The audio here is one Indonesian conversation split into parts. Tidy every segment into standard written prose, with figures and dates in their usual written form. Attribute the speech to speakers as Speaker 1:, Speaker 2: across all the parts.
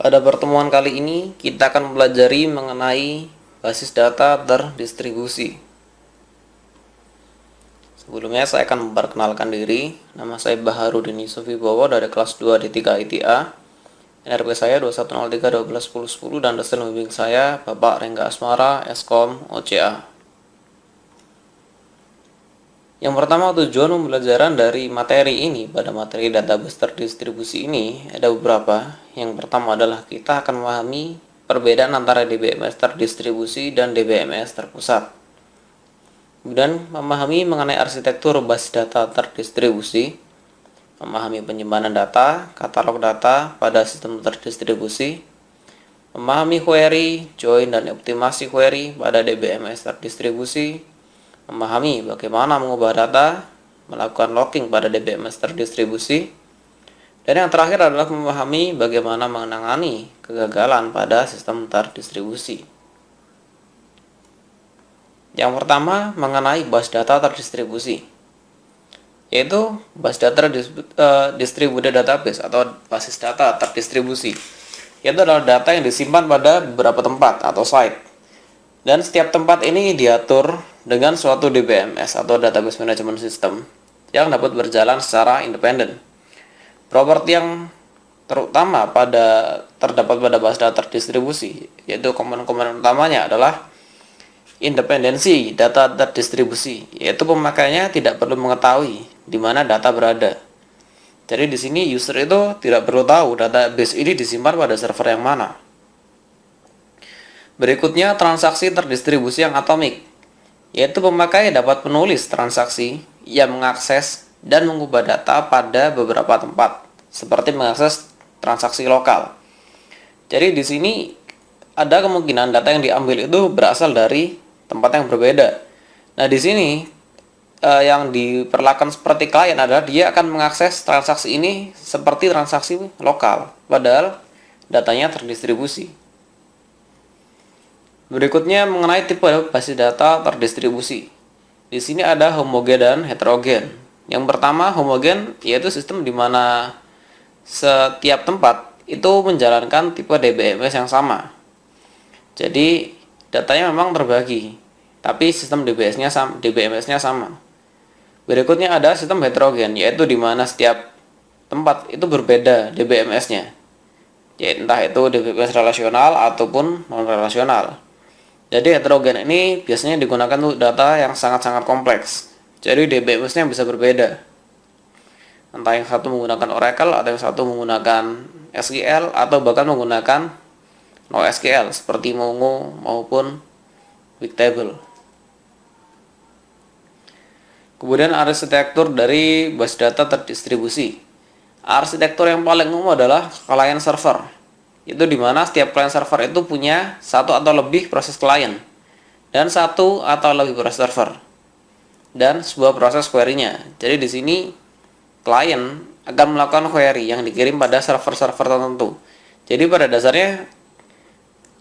Speaker 1: Pada pertemuan kali ini, kita akan mempelajari mengenai basis data terdistribusi. Sebelumnya, saya akan memperkenalkan diri. Nama saya Baharudin Yusuf Wibowo dari kelas 2 D3 ITA. NRP saya 2103121010 dan dosen pembimbing saya Bapak Rengga Asmara, Eskom, OCA. Yang pertama, tujuan pembelajaran dari materi ini. Pada materi database terdistribusi ini ada beberapa. Yang pertama adalah kita akan memahami perbedaan antara DBMS terdistribusi dan DBMS terpusat. Kemudian memahami mengenai arsitektur basis data terdistribusi, memahami penyimpanan data, katalog data pada sistem terdistribusi, memahami query, join, dan optimasi query pada DBMS terdistribusi, memahami bagaimana mengubah data, melakukan logging pada DBMS terdistribusi, dan yang terakhir adalah memahami bagaimana menangani kegagalan pada sistem terdistribusi. Yang pertama mengenai basis data terdistribusi, yaitu basis data distributed database atau basis data terdistribusi, yaitu adalah data yang disimpan pada beberapa tempat atau site, dan setiap tempat ini diatur dengan suatu DBMS atau Database Management System yang dapat berjalan secara independen. Properti yang terutama terdapat pada basis data terdistribusi, yaitu komponen-komponen utamanya adalah independensi data terdistribusi, yaitu pemakainya tidak perlu mengetahui di mana data berada. Jadi di sini user itu tidak perlu tahu database ini disimpan pada server yang mana. Berikutnya transaksi terdistribusi yang atomik, yaitu pemakai dapat menulis transaksi yang mengakses dan mengubah data pada beberapa tempat, seperti mengakses transaksi lokal. Jadi di sini ada kemungkinan data yang diambil itu berasal dari tempat yang berbeda. Nah, di sini yang diperlakukan seperti klien adalah dia akan mengakses transaksi ini seperti transaksi lokal, padahal datanya terdistribusi. Berikutnya mengenai tipe basis data terdistribusi. Di sini ada homogen dan heterogen. Yang pertama homogen, yaitu sistem di mana setiap tempat itu menjalankan tipe DBMS yang sama. Jadi datanya memang terbagi, tapi sistem DBMS-nya sama. Berikutnya ada sistem heterogen, yaitu di mana setiap tempat itu berbeda DBMS-nya. Yaitu entah itu DBMS relasional ataupun non-relasional. Jadi heterogen ini biasanya digunakan untuk data yang sangat-sangat kompleks. Jadi DBMS-nya bisa berbeda. Entah yang satu menggunakan Oracle atau yang satu menggunakan SQL atau bahkan menggunakan NoSQL seperti Mongo maupun Bigtable. Kemudian arsitektur dari basis data terdistribusi. Arsitektur yang paling umum adalah client server. Itu dimana setiap client server itu punya satu atau lebih proses client dan satu atau lebih proses server dan sebuah proses query-nya. Jadi di sini client akan melakukan query yang dikirim pada server-server tertentu. Jadi pada dasarnya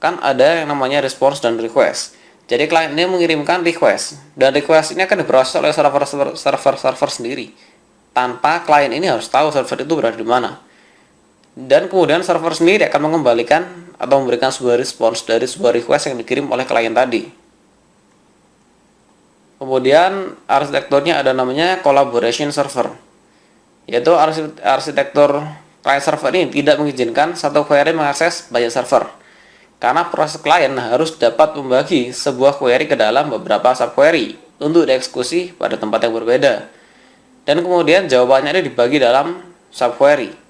Speaker 1: kan ada yang namanya response dan request. Jadi client ini mengirimkan request dan request ini akan diproses oleh server sendiri tanpa client ini harus tahu server itu berada di mana. Dan kemudian server sendiri akan mengembalikan atau memberikan sebuah respons dari sebuah request yang dikirim oleh klien tadi. Kemudian arsitekturnya ada namanya collaboration server, yaitu arsitektur client server ini tidak mengizinkan satu query mengakses banyak server, karena proses klien harus dapat membagi sebuah query ke dalam beberapa subquery untuk dieksekusi pada tempat yang berbeda. Dan kemudian jawabannya ini dibagi dalam subquery.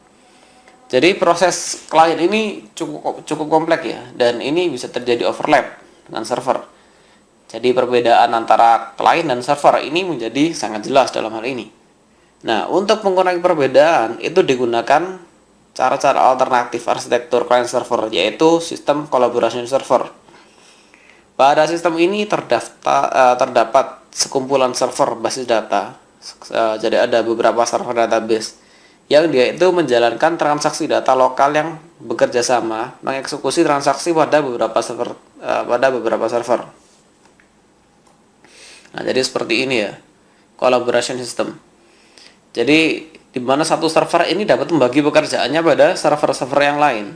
Speaker 1: Jadi proses klien ini cukup kompleks ya, dan ini bisa terjadi overlap dengan server. Jadi perbedaan antara klien dan server ini menjadi sangat jelas dalam hal ini. Nah, untuk mengurangi perbedaan itu digunakan cara-cara alternatif arsitektur client server, yaitu sistem collaboration server. Pada sistem ini terdapat sekumpulan server basis data. Jadi ada beberapa server database yang dia itu menjalankan transaksi data lokal yang bekerja sama mengeksekusi transaksi pada beberapa server. Nah, jadi seperti ini ya, collaboration system. Jadi di mana satu server ini dapat membagi pekerjaannya pada server-server yang lain.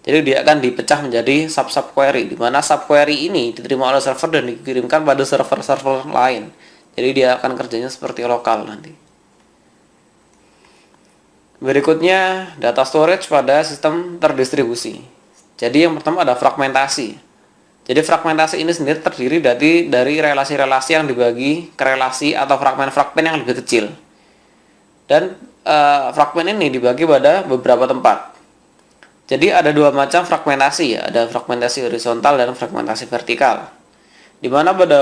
Speaker 1: Jadi dia akan dipecah menjadi sub-sub query, di mana sub query ini diterima oleh server dan dikirimkan pada server-server lain. Jadi dia akan kerjanya seperti lokal nanti. Berikutnya data storage pada sistem terdistribusi. Jadi yang pertama ada fragmentasi. Jadi fragmentasi ini sendiri terdiri dari relasi-relasi yang dibagi ke relasi atau fragmen-fragmen yang lebih kecil. Dan fragmen ini dibagi pada beberapa tempat. Jadi ada dua macam fragmentasi ya, ada fragmentasi horizontal dan fragmentasi vertikal. Di mana pada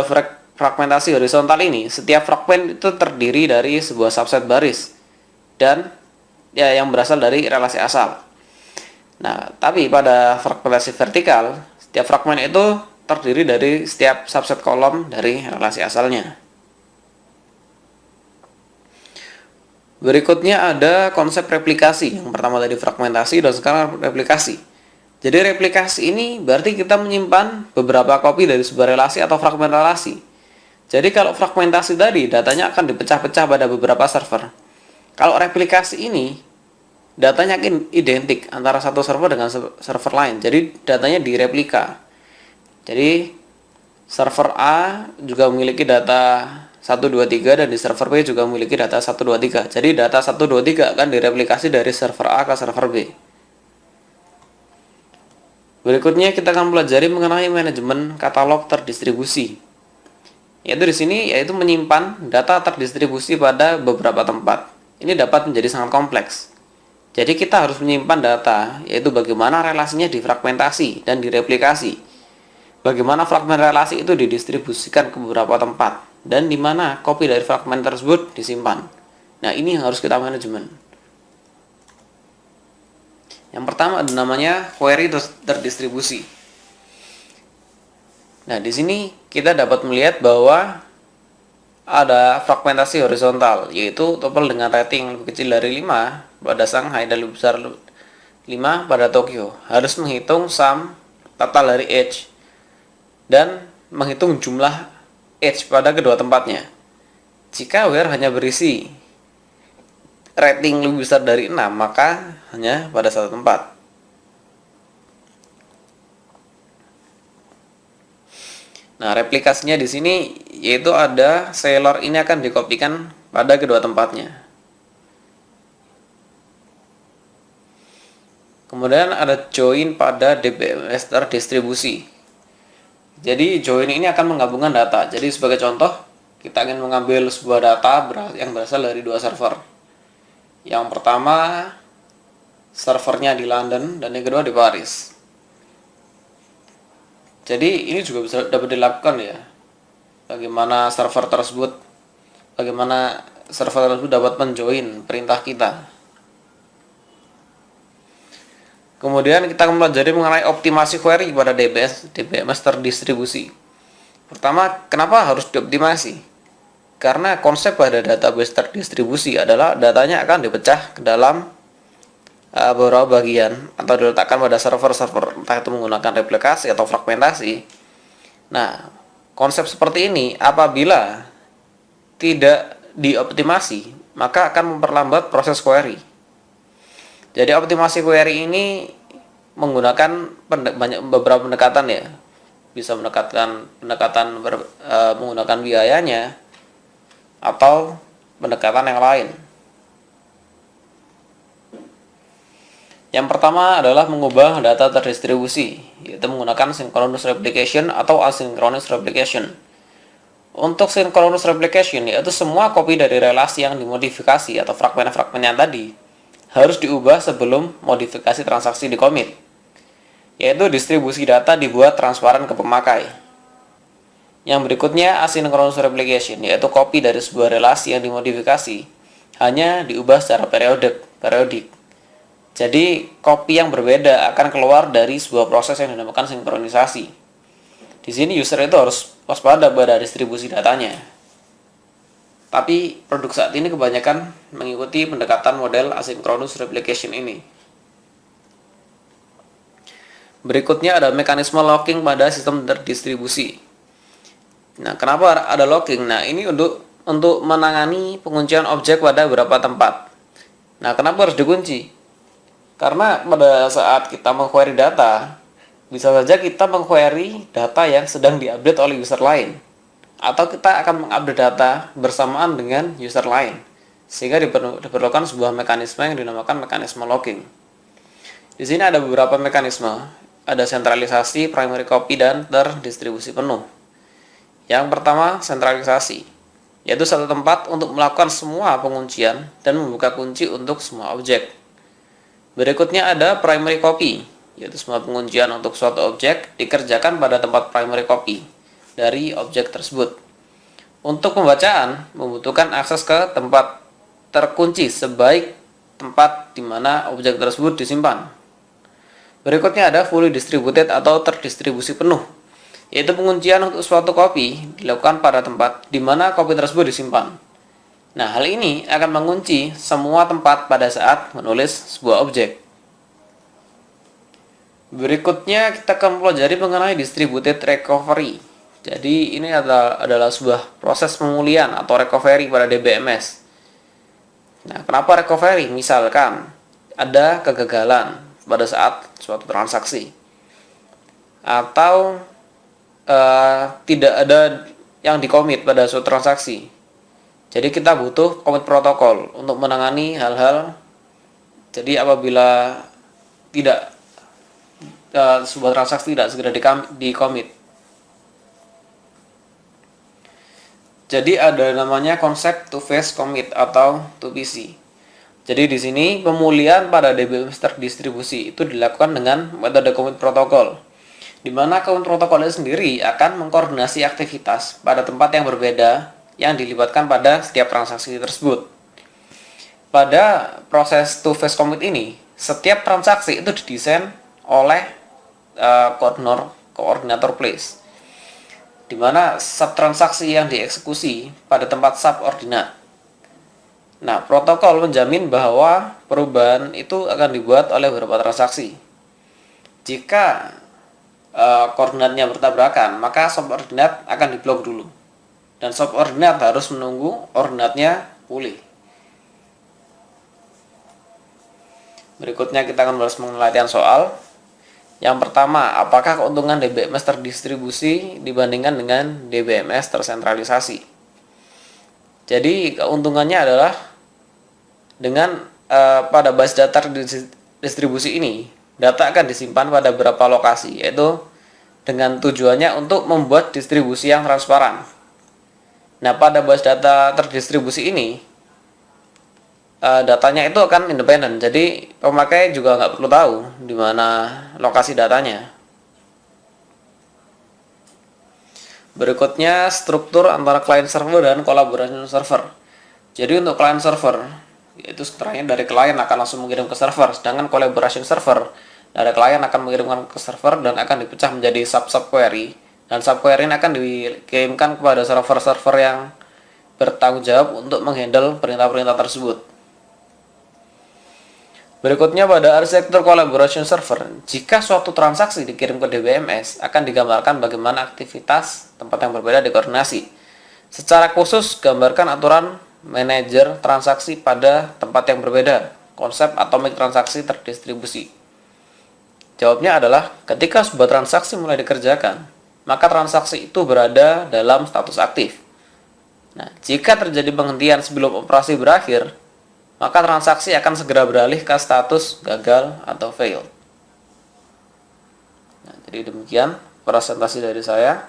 Speaker 1: fragmentasi horizontal ini, setiap fragmen itu terdiri dari sebuah subset baris dan ya yang berasal dari relasi asal. Nah, tapi pada fragmentasi vertikal, setiap fragmen itu terdiri dari setiap subset kolom dari relasi asalnya. Berikutnya ada konsep replikasi. Yang pertama tadi fragmentasi dan sekarang replikasi. Jadi replikasi ini berarti kita menyimpan beberapa copy dari sebuah relasi atau fragmen relasi. Jadi kalau fragmentasi tadi datanya akan dipecah-pecah pada beberapa server. Kalau replikasi ini datanya akan identik antara satu server dengan server lain. Jadi datanya direplika. Jadi server A juga memiliki data 1, 2, 3 dan di server B juga memiliki data 1, 2, 3. Jadi data 1, 2, 3 akan direplikasi dari server A ke server B. Berikutnya kita akan pelajari mengenai manajemen katalog terdistribusi. Yaitu menyimpan data terdistribusi pada beberapa tempat. Ini dapat menjadi sangat kompleks. Jadi kita harus menyimpan data, yaitu bagaimana relasinya difragmentasi dan direplikasi. Bagaimana fragmen relasi itu didistribusikan ke beberapa tempat dan di mana copy dari fragmen tersebut disimpan. Nah, ini yang harus kita manajemen. Yang pertama ada namanya query terdistribusi. Nah, di sini kita dapat melihat bahwa ada fragmentasi horizontal, yaitu tuple dengan rating lebih kecil dari 5 pada Shanghai dan lebih besar 5 pada Tokyo. Harus menghitung sum total dari edge dan menghitung jumlah edge pada kedua tempatnya. Jika where hanya berisi rating lebih besar dari 6, maka hanya pada satu tempat. Nah, replikasinya di sini yaitu ada Sailor ini akan dikopikan pada kedua tempatnya. Kemudian ada join pada DBMS terdistribusi. Jadi join ini akan menggabungkan data. Jadi sebagai contoh, kita ingin mengambil sebuah data yang berasal dari dua server. Yang pertama servernya di London dan yang kedua di Paris. Jadi ini juga bisa dapat dilakukan ya. Bagaimana server tersebut dapat menjoin perintah kita. Kemudian kita akan mempelajari mengenai optimasi query pada DBMS terdistribusi. Pertama, kenapa harus dioptimasi? Karena konsep pada database terdistribusi adalah datanya akan dipecah ke dalam beberapa bagian atau diletakkan pada server-server, entah itu menggunakan replikasi atau fragmentasi. Nah, konsep seperti ini apabila tidak dioptimasi, maka akan memperlambat proses query. Jadi optimasi query ini menggunakan beberapa pendekatan ya. Bisa menggunakan biayanya atau pendekatan yang lain. Yang pertama adalah mengubah data terdistribusi, yaitu menggunakan synchronous replication atau asynchronous replication. Untuk synchronous replication, yaitu semua copy dari relasi yang dimodifikasi atau fragmen-fragmennya tadi harus diubah sebelum modifikasi transaksi di commit, yaitu distribusi data dibuat transparan ke pemakai. Yang berikutnya asynchronous replication, yaitu copy dari sebuah relasi yang dimodifikasi hanya diubah secara periodik. Jadi copy yang berbeda akan keluar dari sebuah proses yang dinamakan sinkronisasi. Di sini user itu harus waspada pada distribusi datanya. Tapi produk saat ini kebanyakan mengikuti pendekatan model asynchronous replication ini. Berikutnya ada mekanisme locking pada sistem terdistribusi. Nah, kenapa ada locking? Nah, ini untuk menangani penguncian objek pada beberapa tempat. Nah, kenapa harus dikunci? Karena pada saat kita mengquery data, bisa saja kita mengquery data yang sedang diupdate oleh user lain, atau kita akan mengupdate data bersamaan dengan user lain, sehingga diperlukan sebuah mekanisme yang dinamakan mekanisme logging. Di sini ada beberapa mekanisme, ada sentralisasi, primary copy, dan terdistribusi penuh. Yang pertama, sentralisasi, yaitu satu tempat untuk melakukan semua penguncian dan membuka kunci untuk semua objek. Berikutnya ada primary copy, yaitu semua penguncian untuk suatu objek dikerjakan pada tempat primary copy dari objek tersebut. Untuk pembacaan, membutuhkan akses ke tempat terkunci sebaik tempat di mana objek tersebut disimpan. Berikutnya ada fully distributed atau terdistribusi penuh, yaitu penguncian untuk suatu copy dilakukan pada tempat di mana copy tersebut disimpan. Nah, hal ini akan mengunci semua tempat pada saat menulis sebuah objek. Berikutnya kita akan pelajari mengenai distributed recovery. Jadi ini adalah sebuah proses pemulihan atau recovery pada DBMS. Nah, kenapa recovery? Misalkan ada kegagalan pada saat suatu transaksi, atau tidak ada yang dikomit pada suatu transaksi. Jadi kita butuh commit protokol untuk menangani hal-hal. Jadi apabila tidak sebuah transaksi tidak segera di-commit. Jadi ada namanya konsep two-phase commit atau 2PC. Jadi di sini pemulihan pada DBMS terdistribusi itu dilakukan dengan metode commit protokol, di mana commit protokol itu sendiri akan mengkoordinasi aktivitas pada tempat yang berbeda yang dilibatkan pada setiap transaksi tersebut. Pada proses two-phase commit ini, setiap transaksi itu didesain oleh koordinator place, di mana subtransaksi yang dieksekusi pada tempat subordinat. Nah, protokol menjamin bahwa perubahan itu akan dibuat oleh beberapa transaksi. Jika koordinatnya bertabrakan, maka subordinat akan diblok dulu, dan subordinat harus menunggu koordinatnya pulih. Berikutnya kita akan bahas mengenai latihan soal. Yang pertama, apakah keuntungan DBMS terdistribusi dibandingkan dengan DBMS tersentralisasi? Jadi keuntungannya adalah dengan pada base data distribusi ini, data akan disimpan pada beberapa lokasi, yaitu dengan tujuannya untuk membuat distribusi yang transparan. Nah, pada base data terdistribusi ini, datanya itu akan independen, jadi pemakai juga nggak perlu tahu di mana lokasi datanya. Berikutnya, struktur antara client server dan collaboration server. Jadi untuk client server, yaitu strukturnya dari client akan langsung mengirim ke server, sedangkan collaboration server dari client akan mengirimkan ke server dan akan dipecah menjadi sub query, dan sub query ini akan dikirimkan kepada server-server yang bertanggung jawab untuk menghandle perintah-perintah tersebut. Berikutnya pada arsitektur collaboration server, jika suatu transaksi dikirim ke DBMS, akan digambarkan bagaimana aktivitas tempat yang berbeda dikoordinasi. Secara khusus, gambarkan aturan manajer transaksi pada tempat yang berbeda, konsep atomic transaksi terdistribusi. Jawabnya adalah, ketika sebuah transaksi mulai dikerjakan, maka transaksi itu berada dalam status aktif. Nah, jika terjadi penghentian sebelum operasi berakhir, maka transaksi akan segera beralih ke status gagal atau failed. Nah, jadi demikian presentasi dari saya.